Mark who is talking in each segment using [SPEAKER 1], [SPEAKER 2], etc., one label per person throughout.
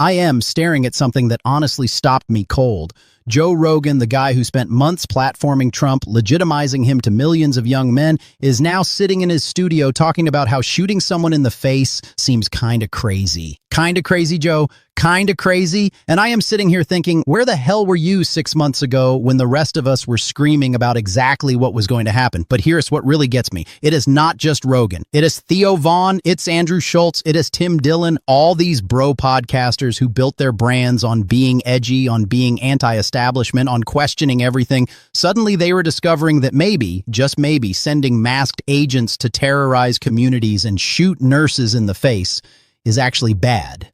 [SPEAKER 1] I am staring at something that honestly stopped me cold. Joe Rogan, the guy who spent months platforming Trump, legitimizing him to millions of young men, is now sitting in his studio talking about how shooting someone in the face seems kinda crazy. Kinda crazy, Joe? Kinda crazy? And I am sitting here thinking, where the hell were you 6 months ago when the rest of us were screaming about exactly what was going to happen? But here's what really gets me. It is not just Rogan. It is Theo Von, it's Andrew Schulz, it is Tim Dillon, all these bro podcasters who built their brands on being edgy, on being anti-establishment, on questioning everything. Suddenly they were discovering that maybe, just maybe, sending masked agents to terrorize communities and shoot nurses in the face is actually bad.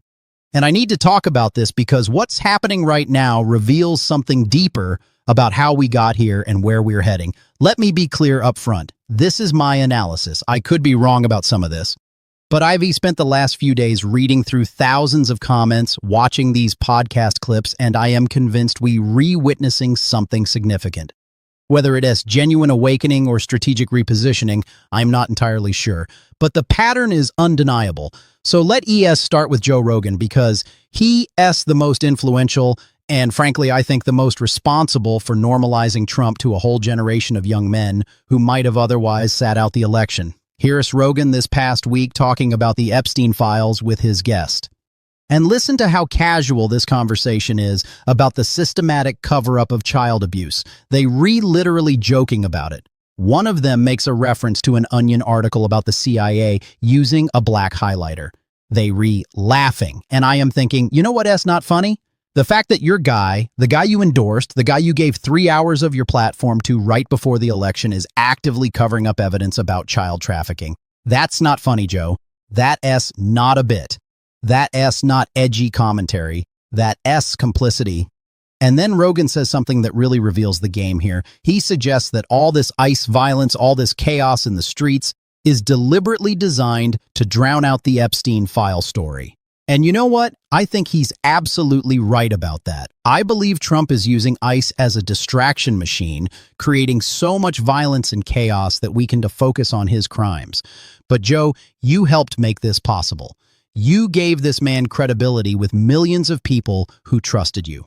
[SPEAKER 1] And I need to talk about this because what's happening right now reveals something deeper about how we got here and where we're heading. Let me be clear up front. This is my analysis. I could be wrong about some of this. But I've spent the last few days reading through thousands of comments, watching these podcast clips, and I am convinced we re-witnessing something significant. Whether it is genuine awakening or strategic repositioning, I'm not entirely sure. But the pattern is undeniable. So let ES start with Joe Rogan because he is the most influential and, frankly, I think the most responsible for normalizing Trump to a whole generation of young men who might have otherwise sat out the election. Here's Rogan this past week talking about the Epstein files with his guest. And listen to how casual this conversation is about the systematic cover-up of child abuse. They literally joking about it. One of them makes a reference to an Onion article about the CIA using a black highlighter. They laughing. And I am thinking, you know what is not funny? The fact that your guy, the guy you endorsed, the guy you gave 3 hours of your platform to right before the election is actively covering up evidence about child trafficking. That's not funny, Joe. That is not a bit. That S not edgy commentary, that S complicity. And then Rogan says something that really reveals the game here. He suggests that all this ICE violence, all this chaos in the streets is deliberately designed to drown out the Epstein file story. And you know what? I think he's absolutely right about that. I believe Trump is using ICE as a distraction machine, creating so much violence and chaos that we can focus on his crimes. But Joe, you helped make this possible. You gave this man credibility with millions of people who trusted you.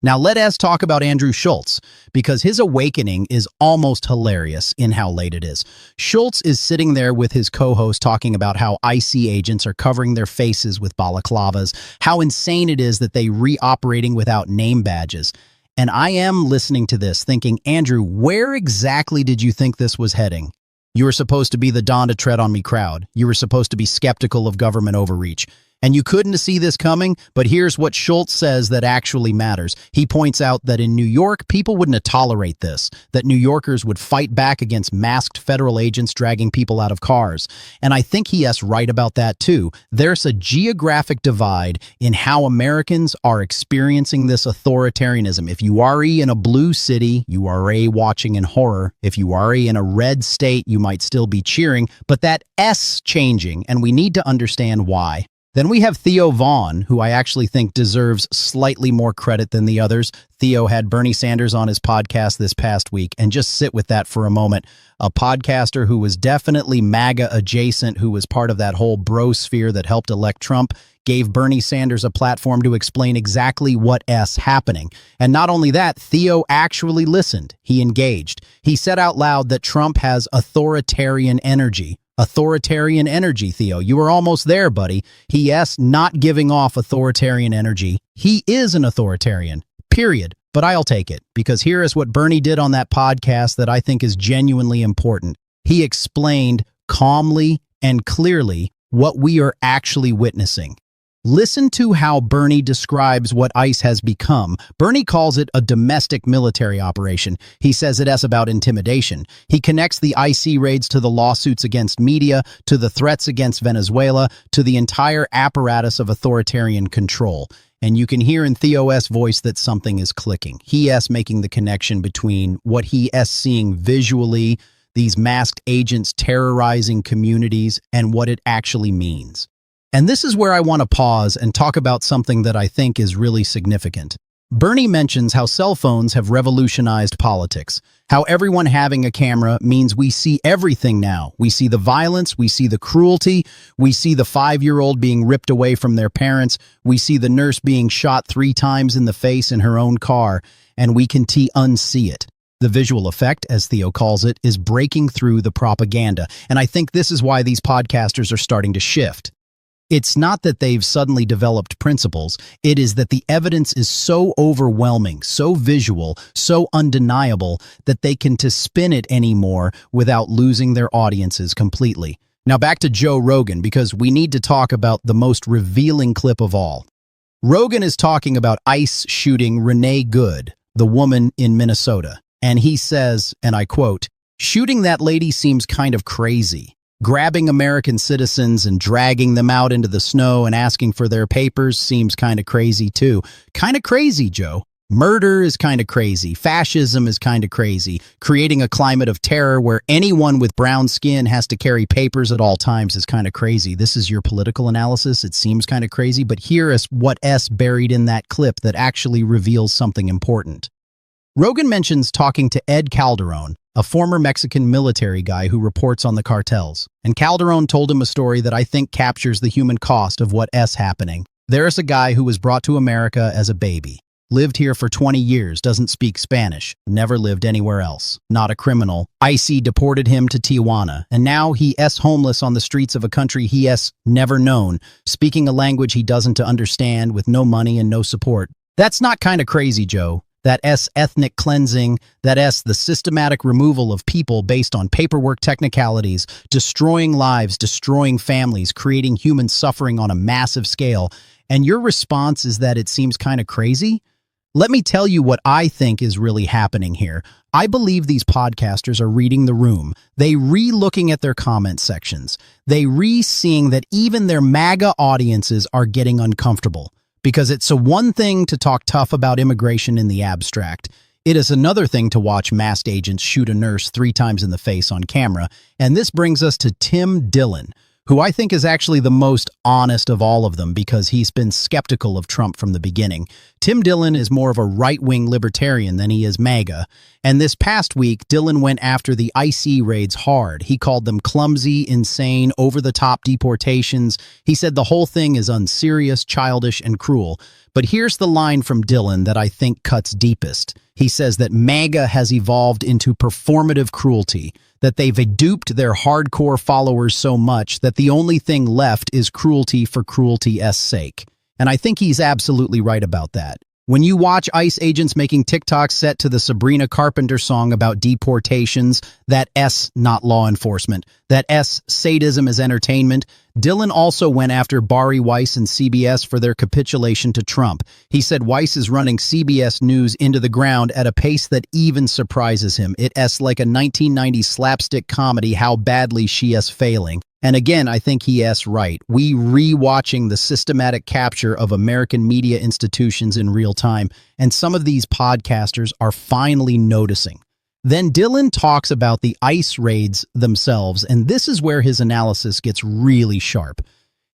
[SPEAKER 1] Now let us talk about Andrew Schulz, because his awakening is almost hilarious in how late it is. Schulz is sitting there with his co-host talking about how IC agents are covering their faces with balaclavas, how insane it is that they re-operating without name badges. And I am listening to this thinking, Andrew, where exactly did you think this was heading? You were supposed to be the Don to tread on me crowd. You were supposed to be skeptical of government overreach. And you couldn't see this coming, but here's what Schulz says that actually matters. He points out that in New York, people wouldn't tolerate this, that New Yorkers would fight back against masked federal agents dragging people out of cars. And I think he is right about that too. There's a geographic divide in how Americans are experiencing this authoritarianism. If you are in a blue city, you are watching in horror. If you are in a red state, you might still be cheering, but that S changing, and we need to understand why. Then we have Theo Von, who I actually think deserves slightly more credit than the others. Theo had Bernie Sanders on his podcast this past week, and just sit with that for a moment. A podcaster who was definitely MAGA adjacent, who was part of that whole brosphere that helped elect Trump, gave Bernie Sanders a platform to explain exactly what is happening. And not only that, Theo actually listened. He engaged. He said out loud that Trump has authoritarian energy. Authoritarian energy, Theo. You were almost there, buddy. He is not giving off authoritarian energy. He is an authoritarian, period. But I'll take it, because here is what Bernie did on that podcast that I think is genuinely important. He explained calmly and clearly what we are actually witnessing. Listen to how Bernie describes what ICE has become. Bernie calls it a domestic military operation. He says it is about intimidation. He connects the IC raids to the lawsuits against media, to the threats against Venezuela, to the entire apparatus of authoritarian control. And you can hear in Theo's voice that something is clicking. He is making the connection between what he is seeing visually, these masked agents terrorizing communities, and what it actually means. And this is where I want to pause and talk about something that I think is really significant. Bernie mentions how cell phones have revolutionized politics, how everyone having a camera means we see everything now. We see the violence, we see the cruelty, we see the 5-year-old being ripped away from their parents, we see the nurse being shot 3 times in the face in her own car, and we can unsee it. The visual effect, as Theo calls it, is breaking through the propaganda, and I think this is why these podcasters are starting to shift. It's not that they've suddenly developed principles, it is that the evidence is so overwhelming, so visual, so undeniable that they can spin it anymore without losing their audiences completely. Now back to Joe Rogan, because we need to talk about the most revealing clip of all. Rogan is talking about ICE shooting Renee Good, the woman in Minnesota, and he says, and I quote, "Shooting that lady seems kind of crazy. Grabbing American citizens and dragging them out into the snow and asking for their papers seems kind of crazy too. Kind of crazy, Joe. Murder is kind of crazy. Fascism is kind of crazy. Creating a climate of terror where anyone with brown skin has to carry papers at all times is kind of crazy. This is your political analysis. It seems kind of crazy, but here is what S buried in that clip that actually reveals something important." Rogan mentions talking to Ed Calderon, a former Mexican military guy who reports on the cartels. And Calderon told him a story that I think captures the human cost of what is happening. There is a guy who was brought to America as a baby, lived here for 20 years, doesn't speak Spanish, never lived anywhere else, not a criminal. ICE deported him to Tijuana, and now he is homeless on the streets of a country he has never known, speaking a language he doesn't understand with no money and no support. That's not kind of crazy, Joe. That ethnic cleansing, that the systematic removal of people based on paperwork technicalities, destroying lives, destroying families, creating human suffering on a massive scale. And your response is that it seems kind of crazy? Let me tell you what I think is really happening here. I believe these podcasters are reading the room. They re-looking at their comment sections. They re-seeing that even their MAGA audiences are getting uncomfortable. Because it's one thing to talk tough about immigration in the abstract. It is another thing to watch masked agents shoot a nurse 3 times in the face on camera. And this brings us to Tim Dillon, who I think is actually the most honest of all of them because he's been skeptical of Trump from the beginning. Tim Dillon is more of a right-wing libertarian than he is MAGA. And this past week, Dillon went after the ICE raids hard. He called them clumsy, insane, over-the-top deportations. He said the whole thing is unserious, childish, and cruel. But here's the line from Dillon that I think cuts deepest. He says that MAGA has evolved into performative cruelty, that they've duped their hardcore followers so much that the only thing left is cruelty for cruelty's sake. And I think he's absolutely right about that. When you watch ICE agents making TikToks set to the Sabrina Carpenter song about deportations, that not law enforcement, that sadism is entertainment, Dillon also went after Bari Weiss and CBS for their capitulation to Trump. He said Weiss is running CBS News into the ground at a pace that even surprises him. It's like a 1990s slapstick comedy how badly she is failing. And again, I think he is right. We re-watching the systematic capture of American media institutions in real time, and some of these podcasters are finally noticing. Then Dillon talks about the ICE raids themselves, and this is where his analysis gets really sharp.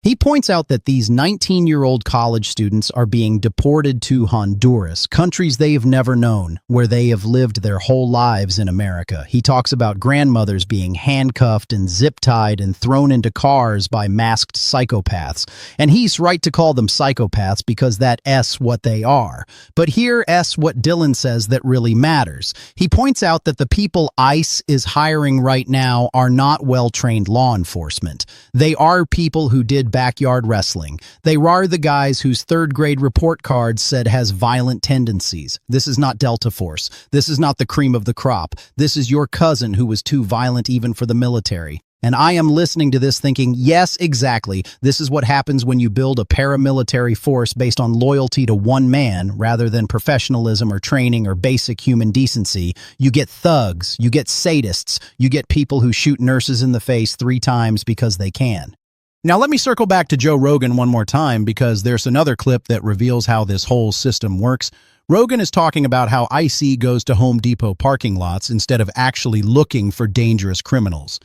[SPEAKER 1] He points out that these 19-year-old college students are being deported to Honduras, countries they have never known, where they have lived their whole lives in America. He talks about grandmothers being handcuffed and zip-tied and thrown into cars by masked psychopaths. And he's right to call them psychopaths because that's what they are. But here's what Dillon says that really matters. He points out that the people ICE is hiring right now are not well-trained law enforcement. They are people who did backyard wrestling. They are the guys whose 3rd grade report card said has violent tendencies. This is not Delta Force. This is not the cream of the crop. This is your cousin who was too violent even for the military. And I am listening to this thinking, yes, exactly. This is what happens when you build a paramilitary force based on loyalty to one man rather than professionalism or training or basic human decency. You get thugs, you get sadists, you get people who shoot nurses in the face 3 times because they can. Now let me circle back to Joe Rogan one more time because there's another clip that reveals how this whole system works. Rogan is talking about how ICE goes to Home Depot parking lots instead of actually looking for dangerous criminals.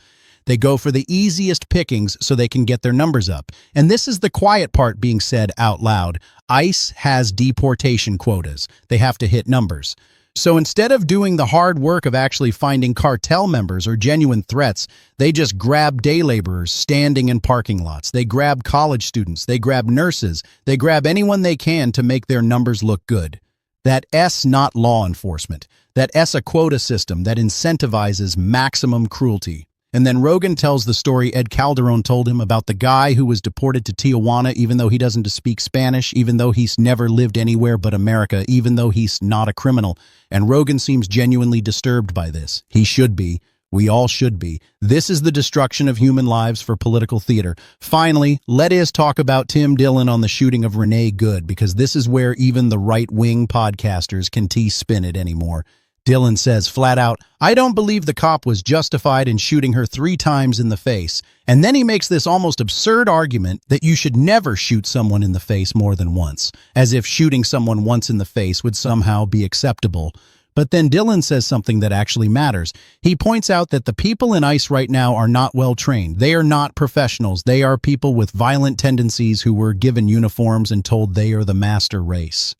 [SPEAKER 1] They go for the easiest pickings so they can get their numbers up. And this is the quiet part being said out loud. ICE has deportation quotas. They have to hit numbers. So instead of doing the hard work of actually finding cartel members or genuine threats, they just grab day laborers standing in parking lots. They grab college students. They grab nurses. They grab anyone they can to make their numbers look good. That S not law enforcement. That S a quota system that incentivizes maximum cruelty. And then Rogan tells the story Ed Calderon told him about the guy who was deported to Tijuana even though he doesn't speak Spanish, even though he's never lived anywhere but America, even though he's not a criminal. And Rogan seems genuinely disturbed by this. He should be. We all should be. This is the destruction of human lives for political theater. Finally, let us talk about Tim Dillon on the shooting of Renee Good, because this is where even the right-wing podcasters can spin it anymore. Dillon says flat out, I don't believe the cop was justified in shooting her 3 times in the face. And then he makes this almost absurd argument that you should never shoot someone in the face more than once, as if shooting someone once in the face would somehow be acceptable. But then Dillon says something that actually matters. He points out that the people in ICE right now are not well trained. They are not professionals. They are people with violent tendencies who were given uniforms and told they are the master race.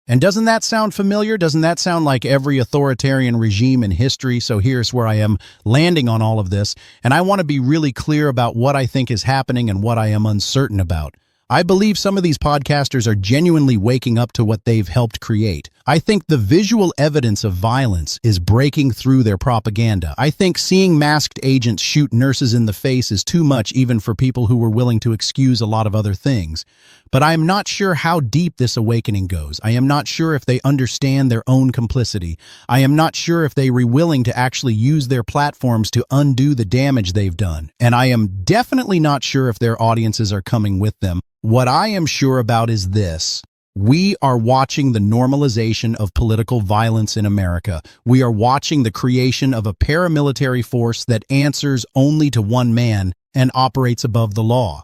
[SPEAKER 1] And doesn't that sound familiar? Doesn't that sound like every authoritarian regime in history? So here's where I am landing on all of this, and I want to be really clear about what I think is happening and what I am uncertain about. I believe some of these podcasters are genuinely waking up to what they've helped create. I think the visual evidence of violence is breaking through their propaganda. I think seeing masked agents shoot nurses in the face is too much even for people who were willing to excuse a lot of other things. But I am not sure how deep this awakening goes. I am not sure if they understand their own complicity. I am not sure if they are willing to actually use their platforms to undo the damage they've done. And I am definitely not sure if their audiences are coming with them. What I am sure about is this. We are watching the normalization of political violence in America. We are watching the creation of a paramilitary force that answers only to one man and operates above the law.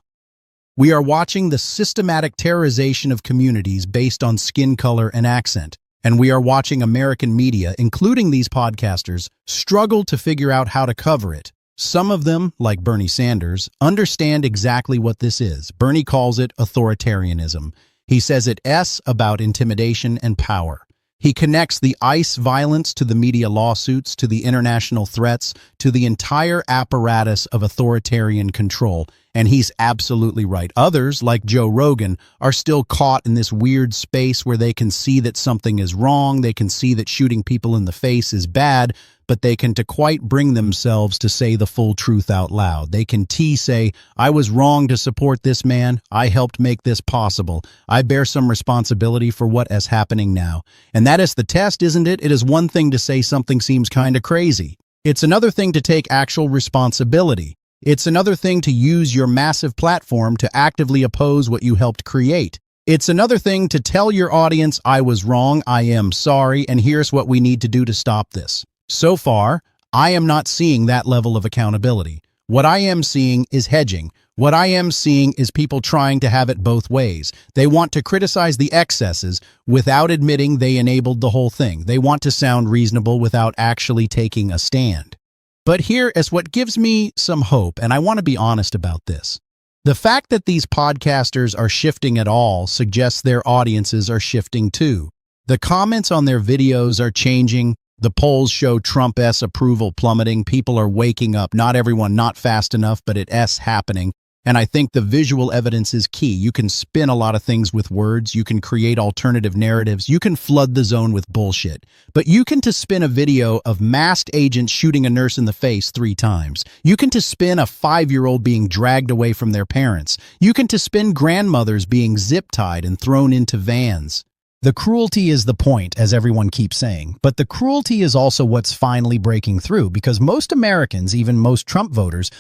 [SPEAKER 1] We are watching the systematic terrorization of communities based on skin color and accent. And we are watching American media, including these podcasters, struggle to figure out how to cover it. Some of them, like Bernie Sanders, understand exactly what this is. Bernie calls it authoritarianism. He says it's about intimidation and power. He connects the ICE violence to the media lawsuits, to the international threats, to the entire apparatus of authoritarian control. And he's absolutely right. Others, like Joe Rogan, are still caught in this weird space where they can see that something is wrong, they can see that shooting people in the face is bad, but they can quite bring themselves to say the full truth out loud. They can say, I was wrong to support this man. I helped make this possible. I bear some responsibility for what is happening now. And that is the test, isn't it? It is one thing to say something seems kind of crazy. It's another thing to take actual responsibility. It's another thing to use your massive platform to actively oppose what you helped create. It's another thing to tell your audience, I was wrong, I am sorry, and here's what we need to do to stop this. So far, I am not seeing that level of accountability. What I am seeing is hedging. What I am seeing is people trying to have it both ways. They want to criticize the excesses without admitting they enabled the whole thing. They want to sound reasonable without actually taking a stand. But here is what gives me some hope, and I want to be honest about this. The fact that these podcasters are shifting at all suggests their audiences are shifting too. The comments on their videos are changing. The polls show Trump's approval plummeting. People are waking up. Not everyone, not fast enough, but it's happening. And I think the visual evidence is key. You can spin a lot of things with words. You can create alternative narratives. You can flood the zone with bullshit. But you can spin a video of masked agents shooting a nurse in the face 3 times. You can spin a 5-year-old being dragged away from their parents. You can spin grandmothers being zip-tied and thrown into vans. The cruelty is the point, as everyone keeps saying, but the cruelty is also what's finally breaking through, because most Americans, even most Trump voters,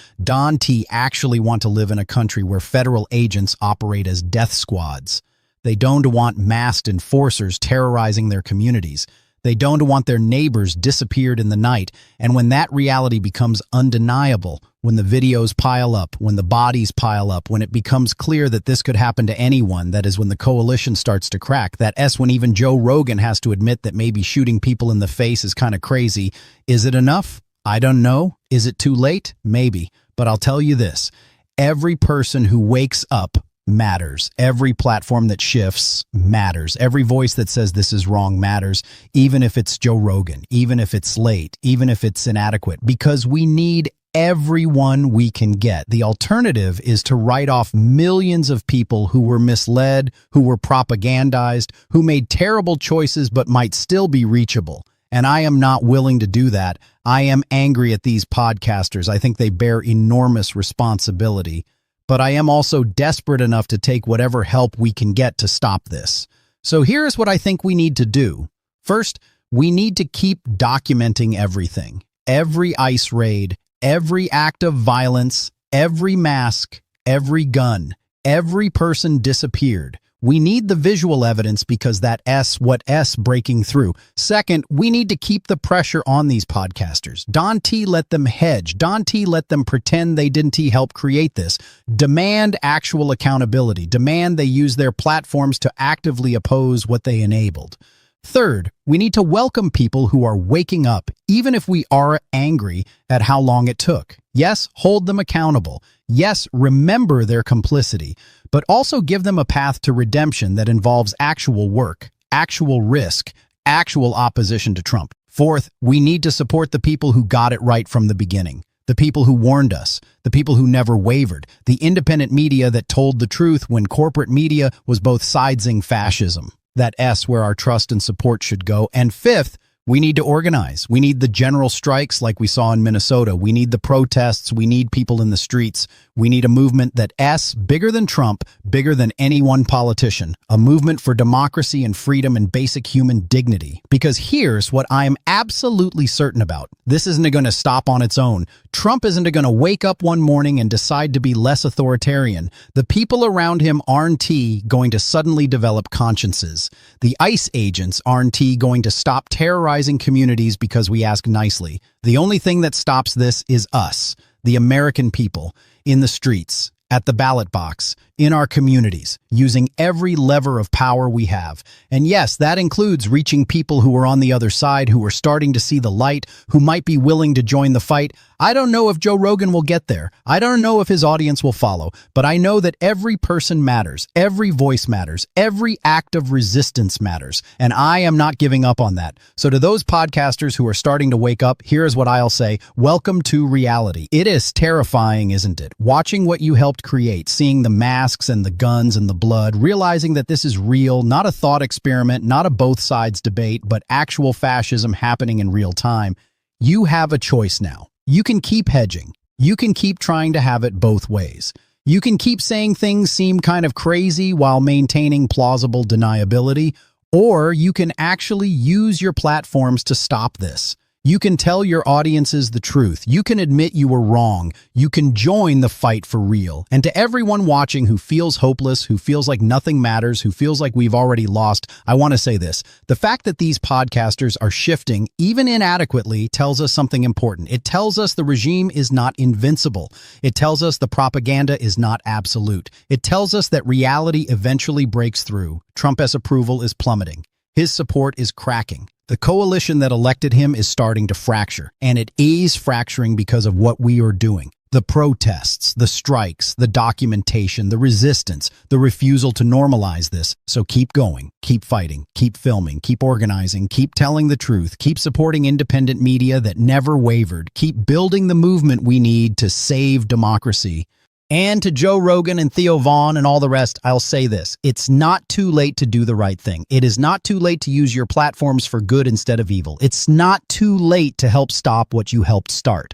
[SPEAKER 1] actually want to live in a country where federal agents operate as death squads. They don't want masked enforcers terrorizing their communities. They don't want their neighbors disappeared in the night, and when that reality becomes undeniable, when the videos pile up, when the bodies pile up, when it becomes clear that this could happen to anyone, that is when the coalition starts to crack, when even Joe Rogan has to admit that maybe shooting people in the face is kind of crazy, is it enough? I don't know. Is it too late? Maybe. But I'll tell you this. Every person who wakes up matters. Every platform that shifts matters. Every voice that says this is wrong matters, even if it's Joe Rogan, even if it's late, even if it's inadequate, because we need everyone we can get. The alternative is to write off millions of people who were misled, who were propagandized, who made terrible choices but might still be reachable. And I am not willing to do that. I am angry at these podcasters. I think they bear enormous responsibility. But I am also desperate enough to take whatever help we can get to stop this. So here's what I think we need to do. First, we need to keep documenting everything. Every ICE raid, every act of violence, every mask, every gun, every person disappeared. We need the visual evidence because what S breaking through. Second, we need to keep the pressure on these podcasters. Don T let them hedge. Don T let them pretend they didn't help create this. Demand actual accountability. Demand they use their platforms to actively oppose what they enabled. Third, we need to welcome people who are waking up, even if we are angry at how long it took. Yes, hold them accountable. Yes, remember their complicity, but also give them a path to redemption that involves actual work, actual risk, actual opposition to Trump. Fourth, we need to support the people who got it right from the beginning. The people who warned us, the people who never wavered, the independent media that told the truth when corporate media was both sidesing fascism. That S where our trust and support should go. And fifth, we need to organize. We need the general strikes like we saw in Minnesota. We need the protests. We need people in the streets. We need a movement that S, bigger than Trump, bigger than any one politician. A movement for democracy and freedom and basic human dignity. Because here's what I am absolutely certain about. This isn't going to stop on its own. Trump isn't going to wake up one morning and decide to be less authoritarian. The people around him aren't going to suddenly develop consciences. The ICE agents aren't going to stop terrorizing communities because we ask nicely. The only thing that stops this is us, the American people, in the streets, at the ballot box, in our communities, using every lever of power we have. And yes, that includes reaching people who are on the other side, who are starting to see the light, who might be willing to join the fight. I don't know if Joe Rogan will get there. I don't know if his audience will follow, but I know that every person matters, every voice matters, every act of resistance matters, and I am not giving up on that. So to those podcasters who are starting to wake up, here's what I'll say. Welcome to reality. It is terrifying, isn't it? Watching what you helped create, seeing the masks and the guns and the blood, realizing that this is real, not a thought experiment, not a both sides debate, but actual fascism happening in real time. You have a choice now. You can keep hedging. You can keep trying to have it both ways. You can keep saying things seem kind of crazy while maintaining plausible deniability, or you can actually use your platforms to stop this. You can tell your audiences the truth. You can admit you were wrong. You can join the fight for real. And to everyone watching who feels hopeless, who feels like nothing matters, who feels like we've already lost, I want to say this. The fact that these podcasters are shifting, even inadequately, tells us something important. It tells us the regime is not invincible. It tells us the propaganda is not absolute. It tells us that reality eventually breaks through. Trump's approval is plummeting. His support is cracking. The coalition that elected him is starting to fracture, and it is fracturing because of what we are doing. The protests, the strikes, the documentation, the resistance, the refusal to normalize this. So keep going, keep fighting, keep filming, keep organizing, keep telling the truth, keep supporting independent media that never wavered, keep building the movement we need to save democracy. And to Joe Rogan and Theo Vaughn and all the rest, I'll say this. It's not too late to do the right thing. It is not too late to use your platforms for good instead of evil. It's not too late to help stop what you helped start.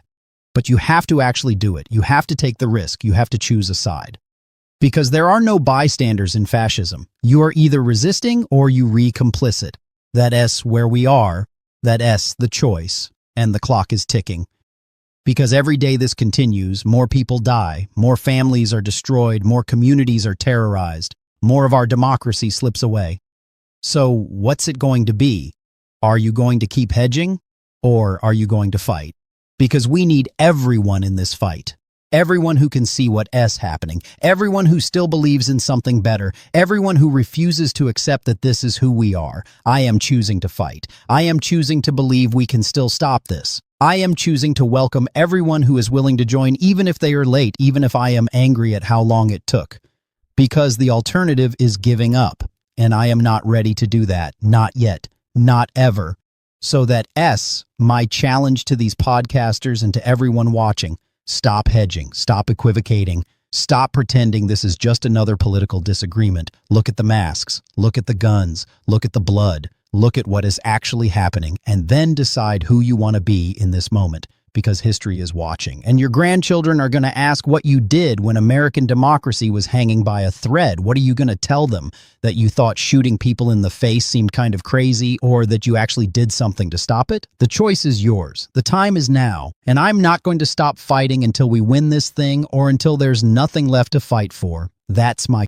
[SPEAKER 1] But you have to actually do it. You have to take the risk. You have to choose a side. Because there are no bystanders in fascism. You are either resisting or you complicit. That S where we are, that S the choice, and the clock is ticking. Because every day this continues, more people die, more families are destroyed, more communities are terrorized, more of our democracy slips away. So what's it going to be? Are you going to keep hedging, or are you going to fight? Because we need everyone in this fight. Everyone who can see what is happening, everyone who still believes in something better, everyone who refuses to accept that this is who we are. I am choosing to fight. I am choosing to believe we can still stop this. I am choosing to welcome everyone who is willing to join, even if they are late, even if I am angry at how long it took. Because the alternative is giving up, and I am not ready to do that. Not yet. Not ever. So that my challenge to these podcasters and to everyone watching, stop hedging, stop equivocating, stop pretending this is just another political disagreement. Look at the masks, look at the guns, look at the blood, look at what is actually happening, and then decide who you want to be in this moment, because history is watching. And your grandchildren are going to ask what you did when American democracy was hanging by a thread. What are you going to tell them? That you thought shooting people in the face seemed kind of crazy, or that you actually did something to stop it? The choice is yours. The time is now, and I'm not going to stop fighting until we win this thing or until there's nothing left to fight for. That's my